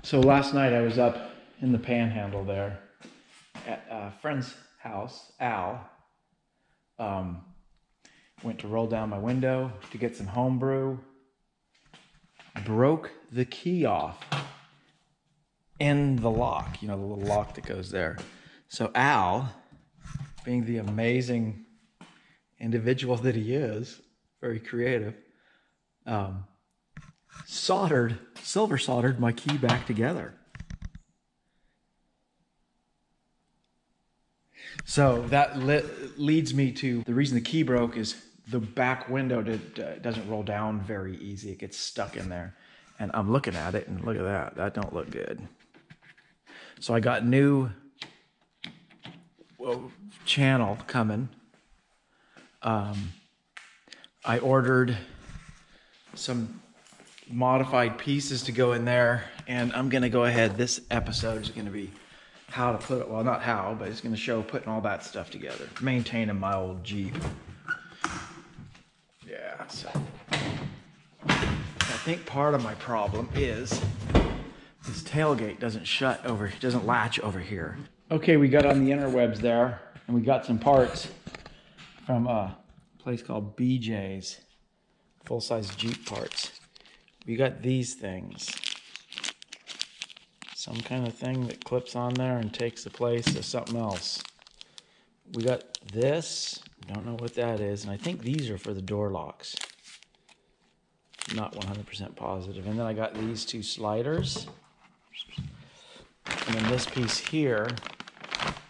So last night I was up in the Panhandle there at a friend's house, Al. Went to roll down my window to get some homebrew. Broke the key off in the lock, you know, the little lock that goes there. So Al, being the amazing individual that he is, very creative, silver soldered my key back together. So that leads me to the reason the key broke is the back window doesn't roll down very easy. It gets stuck in there. And I'm looking at it and look at that. That don't look good. So I got new channel coming. I ordered some modified pieces to go in there, and I'm gonna go ahead. This episode is gonna be how to put it, well, not how, but it's gonna show putting all that stuff together, maintaining my old Jeep. Yeah, so I think part of my problem is this tailgate doesn't latch over here. Okay, we got on the interwebs there, and we got some parts from a place called BJ's, full-size Jeep parts. We got these things. Some kind of thing that clips on there and takes the place of something else. We got this, don't know what that is, and I think these are for the door locks. Not 100% positive. And then I got these two sliders. And then this piece here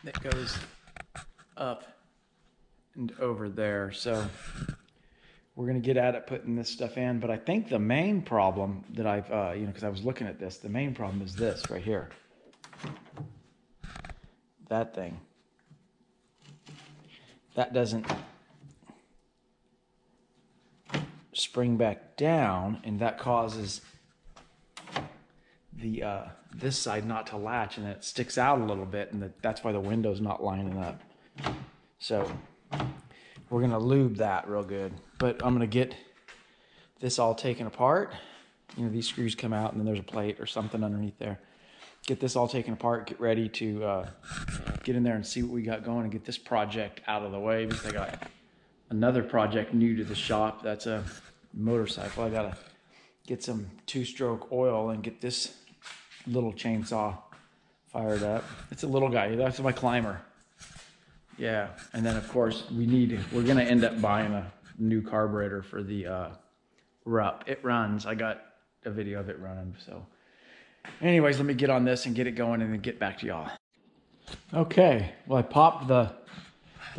that goes up and over there. So we're gonna get at it putting this stuff in, but I think the main problem that I've, because I was looking at this, the main problem is this right here. That thing. That doesn't spring back down, and that causes the this side not to latch, and it sticks out a little bit, and that's why the window's not lining up. So we're gonna lube that real good, but I'm gonna get this all taken apart. You know, these screws come out and then there's a plate or something underneath there. Get this all taken apart, get ready to get in there and see what we got going and get this project out of the way, because I got another project new to the shop. That's a motorcycle. I gotta get some two-stroke oil and get this little chainsaw fired up. It's a little guy, that's my climber. Yeah, and then of course we're gonna end up buying a new carburetor for the RUP. It runs, I got a video of it running, so. Anyways, let me get on this and get it going and then get back to y'all. Okay, well I popped the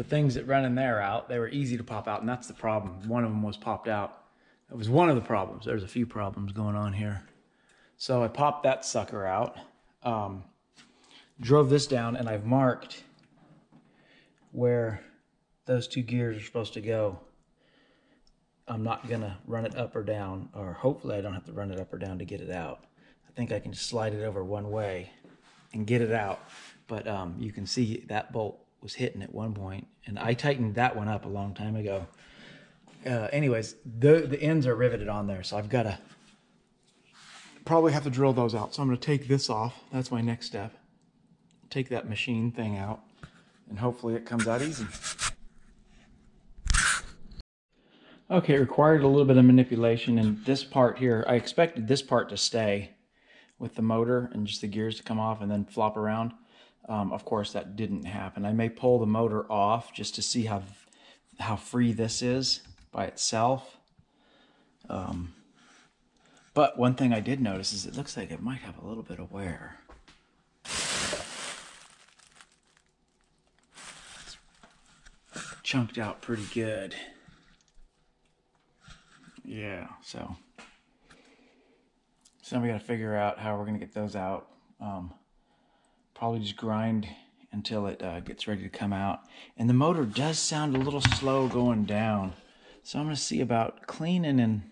things that run in there out. They were easy to pop out, and that's the problem. One of them was popped out. That was one of the problems. There's a few problems going on here. So I popped that sucker out, drove this down, and I've marked where those two gears are supposed to go. I'm not gonna run it up or down, or hopefully I don't have to run it up or down to get it out. I think I can just slide it over one way and get it out. But you can see that bolt was hitting at one point, and I tightened that one up a long time ago. Anyways, the ends are riveted on there, so I've got to probably have to drill those out. So I'm going to take this off. That's my next step. Take that machine thing out, and hopefully it comes out easy. Okay, it required a little bit of manipulation, and this part here, I expected this part to stay with the motor and just the gears to come off and then flop around. Of course, that didn't happen. I may pull the motor off just to see how free this is by itself. But one thing I did notice is it looks like it might have a little bit of wear. It's chunked out pretty good. Yeah, so we got to figure out how we're going to get those out. Probably just grind until it gets ready to come out. And the motor does sound a little slow going down. So I'm going to see about cleaning and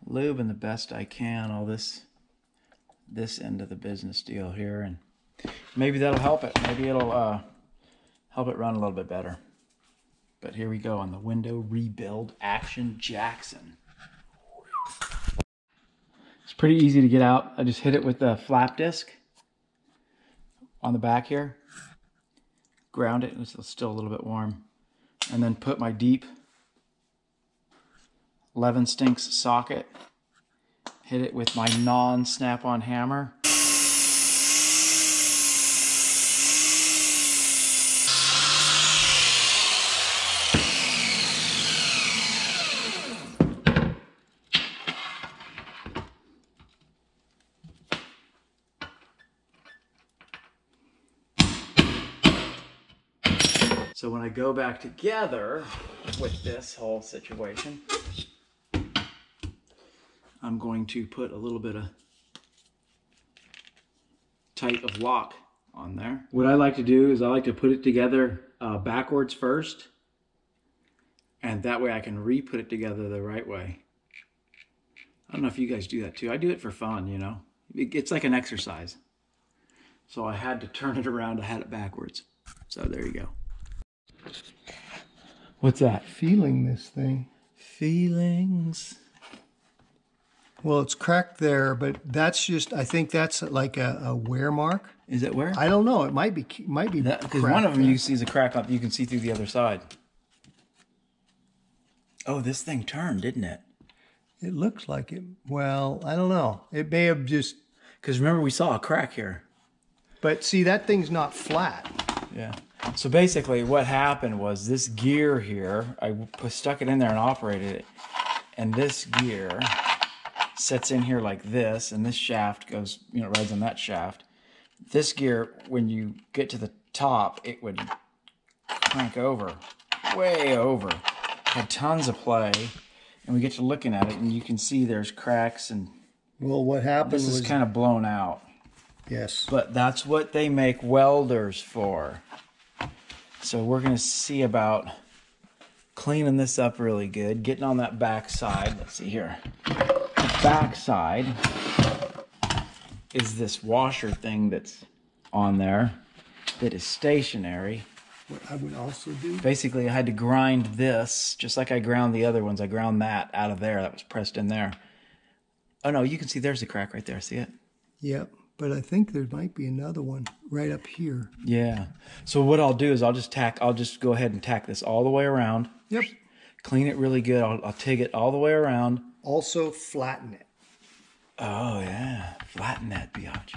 lubing the best I can all this end of the business deal here. And maybe that'll help it. Maybe it'll help it run a little bit better. But here we go on the window rebuild action Jackson. It's pretty easy to get out. I just hit it with the flap disc on the back here. Ground it, it's still a little bit warm. And then put my deep 11 stinks socket. Hit it with my non-snap-on hammer. So when I go back together with this whole situation, I'm going to put a little bit of type of lock on there. What I like to do is I like to put it together backwards first, and that way I can re-put it together the right way. I don't know if you guys do that too. I do it for fun, you know. It's like an exercise. So I had to turn it around. I had it backwards. So there you go. What's that? Feeling this thing. Feelings. Well, it's cracked there, but that's just, I think that's like a wear mark. Is it wear? I don't know. It might be because one of them you see is a crack up. You can see through the other side. Oh, this thing turned, didn't it? It looks like it. Well, I don't know. It may have just. Because remember, we saw a crack here. But see, that thing's not flat. Yeah. So basically what happened was this gear here, I stuck it in there and operated it. And this gear sets in here like this, and this shaft goes, you know, rides on that shaft. This gear, when you get to the top, it would crank over, way over. Had tons of play, and we get to looking at it, and you can see there's cracks, and well, what happened this is kind of blown out. Yes. But that's what they make welders for. So we're going to see about cleaning this up really good, getting on that back side. Let's see here. The back side is this washer thing that's on there that is stationary. What I would also do. Basically, I had to grind this, just like I ground the other ones. I ground that out of there. That was pressed in there. Oh, no, you can see there's a crack right there. See it? Yep. But I think there might be another one right up here. Yeah. So what I'll do is I'll just go ahead and tack this all the way around. Yep. Clean it really good. I'll TIG it all the way around. Also flatten it. Oh yeah, flatten that biatch.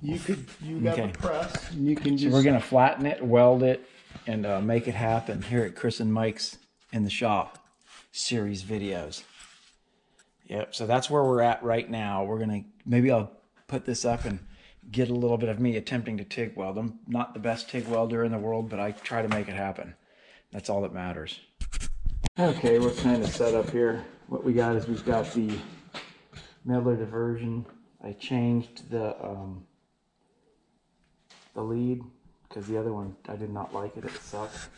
You got a press. And you can just. So we're gonna flatten it, weld it, and make it happen here at Chris and Mike's in the shop series videos. Yep. So that's where we're at right now. We're gonna I'll put this up and get a little bit of me attempting to TIG weld. I'm not the best TIG welder in the world, but I try to make it happen. That's all that matters. Okay, we're kind of set up here. What we got is we've got the Miller diversion. I changed the lead because the other one, I did not like it. It sucked.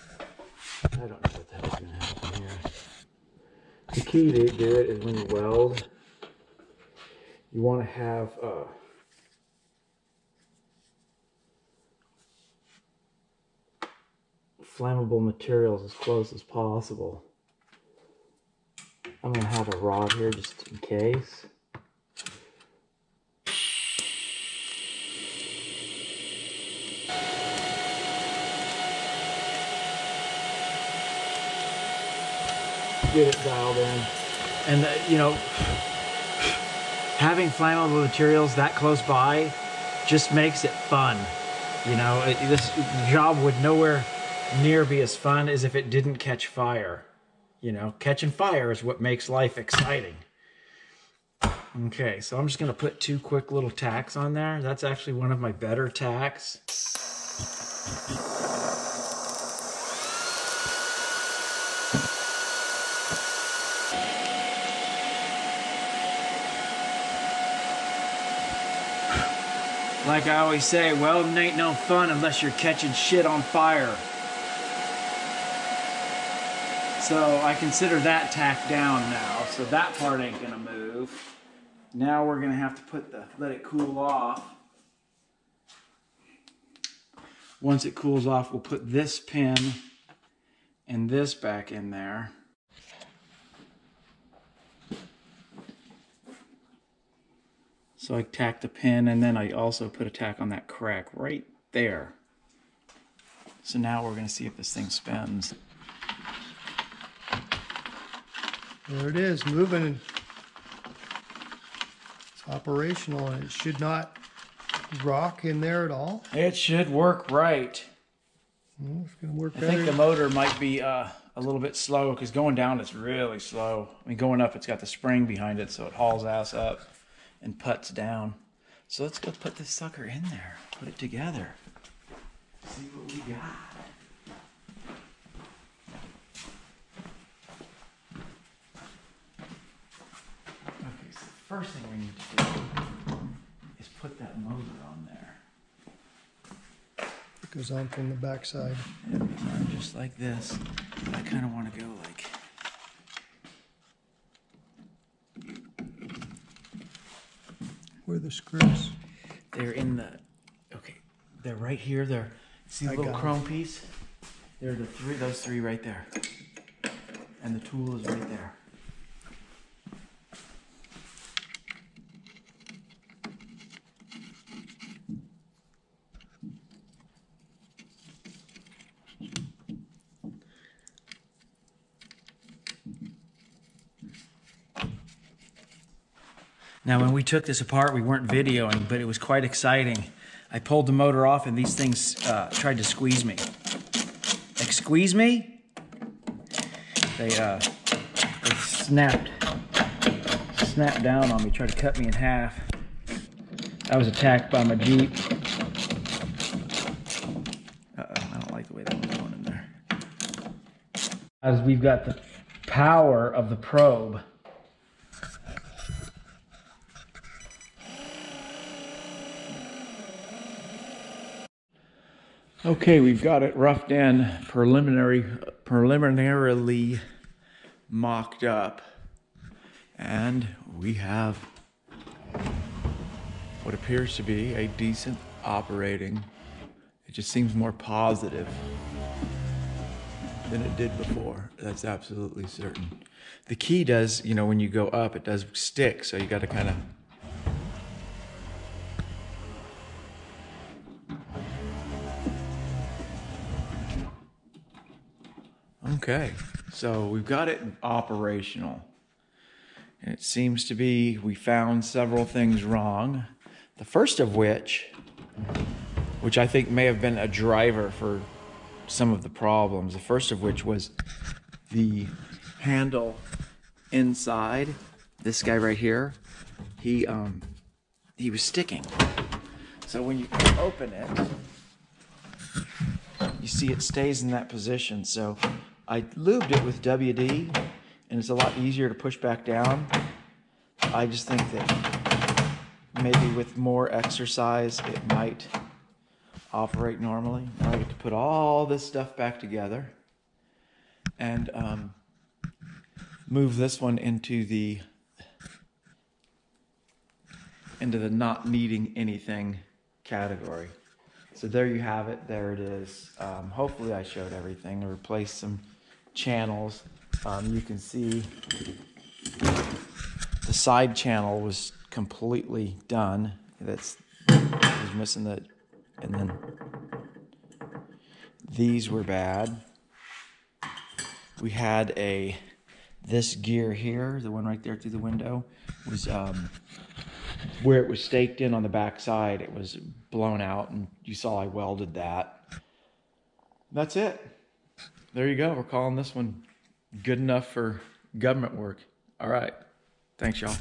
I don't know what the hell's going to happen here. The key to do it is when you weld, you want to have flammable materials as close as possible. I'm going to have a rod here just in case. Get it dialed in. And you know, having flammable materials that close by just makes it fun. You know, this job would nowhere near be as fun as if it didn't catch fire. You know, catching fire is what makes life exciting. Okay, so I'm just gonna put 2 quick little tacks on there. That's actually one of my better tacks. Like I always say, welding ain't no fun unless you're catching shit on fire. So I consider that tacked down now, so that part ain't gonna move. Now we're gonna have to let it cool off. Once it cools off, we'll put this pin and this back in there. So I tacked a pin, and then I also put a tack on that crack right there. So now we're going to see if this thing spins. There it is, moving. It's operational, and it should not rock in there at all. It should work right. Well, it's going to work I better. think the motor might be a little bit slow, because going down it's really slow. I mean, going up it's got the spring behind it, so it hauls ass up and puts down. So let's go put this sucker in there, put it together, see what we got. Okay, so the first thing we need to do is put that motor on there. It goes on from the backside. It goes on just like this. I kind of want to go like... Where are the screws? They're in the... Okay, they're right here. They're... See the little chrome piece? They're the three, those three right there. And the tool is right there. Now, when we took this apart, we weren't videoing, but it was quite exciting. I pulled the motor off, and these things tried to squeeze me. Like, squeeze me? They snapped down on me, tried to cut me in half. I was attacked by my Jeep. Uh-oh, I don't like the way that one's going in there. As we've got the power of the probe. Okay, we've got it roughed in, preliminarily mocked up, and we have what appears to be a decent operating. It just seems more positive than it did before. That's absolutely certain. The key does, you know, when you go up, it does stick, so you got to kind of... Okay, so we've got it operational. And it seems to be, we found several things wrong. The first of which I think may have been a driver for some of the problems. The first of which was the handle inside. This guy right here, he was sticking. So when you open it, you see it stays in that position. So I lubed it with WD, and it's a lot easier to push back down. I just think that maybe with more exercise, it might operate normally. Now I get to put all this stuff back together and move this one into the not needing anything category. So there you have it. There it is. Hopefully I showed everything. I replaced some channels. You can see the side channel was completely done. Was missing the, and then these were bad. We had this gear here, the one right there through the window, was where it was staked in on the back side. It was blown out, and you saw I welded that. That's it. There you go. We're calling this one good enough for government work. All right. Thanks, y'all.